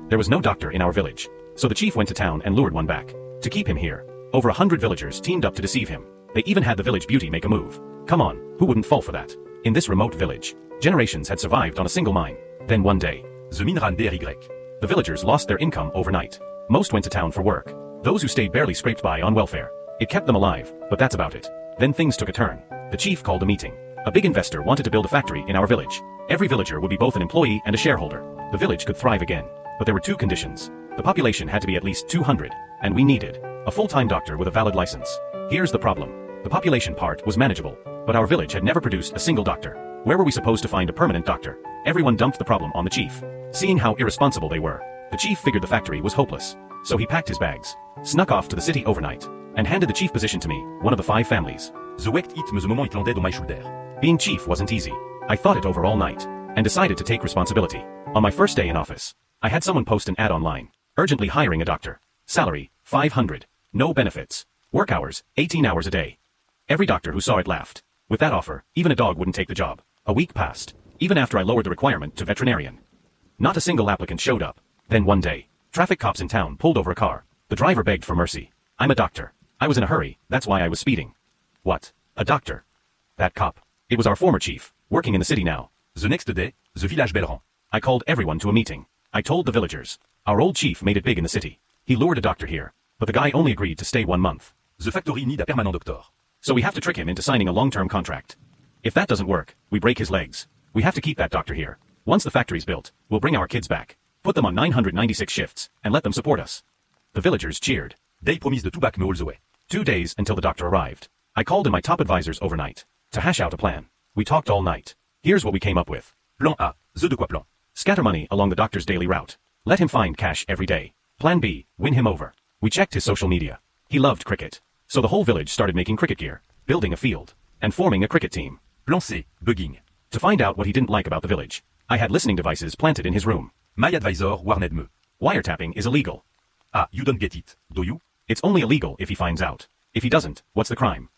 There was no doctor in our village. So the chief went to town and lured one back. To keep him here, over 100 villagers teamed up to deceive him. They even had the village beauty make a move. Come on, who wouldn't fall for that? In this remote village, generations had survived on a single mine. Then one day, the mine ran DRY. The villagers lost their income overnight. Most went to town for work. Those who stayed barely scraped by on welfare. It kept them alive, but that's about it. Then things took a turn. The chief called a meeting. A big investor wanted to build a factory in our village. Every villager would be both an employee and a shareholder. The village could thrive again. But there were two conditions. The population had to be at least 200, and we needed a full-time doctor with a valid license. Here's the problem. The population part was manageable, but our village had never produced a single doctor. Where were we supposed to find a permanent doctor? Everyone dumped the problem on the chief. Seeing how irresponsible they were, the chief figured the factory was hopeless. So he packed his bags, snuck off to the city overnight, and handed the chief position to me, one of the 5 families. Being chief wasn't easy. I thought it over all night, and decided to take responsibility. On my first day in office, I had someone post an ad online, urgently hiring a doctor. Salary, 500. No benefits. Work hours, 18 hours a day. Every doctor who saw it laughed. With that offer, even a dog wouldn't take the job. A week passed, even after I lowered the requirement to veterinarian. Not a single applicant showed up. Then one day, traffic cops in town pulled over a car. The driver begged for mercy. I'm a doctor. I was in a hurry, that's why I was speeding. What? A doctor? That cop. It was our former chief, working in the city now. The next day, the village bell rang. I called everyone to a meeting. I told the villagers. Our old chief made it big in the city. He lured a doctor here, but the guy only agreed to stay 1 month. The factory need a permanent doctor. So we have to trick him into signing a long-term contract. If that doesn't work, we break his legs. We have to keep that doctor here. Once the factory's built, we'll bring our kids back, put them on 996 shifts, and let them support us. The villagers cheered. They promised to back me all the way. 2 days until the doctor arrived. I called in my top advisors overnight to hash out a plan. We talked all night. Here's what we came up with. Plan A, the de quoi plan. Scatter money along the doctor's daily route. Let him find cash every day. Plan B, win him over. We checked his social media. He loved cricket. So the whole village started making cricket gear, building a field, and forming a cricket team. Plan C, bugging. To find out what he didn't like about the village, I had listening devices planted in his room. My advisor warned me. Wiretapping is illegal. Ah, you don't get it, do you? It's only illegal if he finds out. If he doesn't, what's the crime?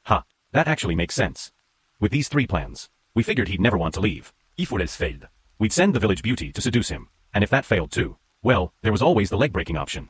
Ha, that actually makes sense. With these 3 plans, we figured he'd never want to leave. If all else failed, we'd send the village beauty to seduce him. And if that failed too, well, there was always the leg-breaking option.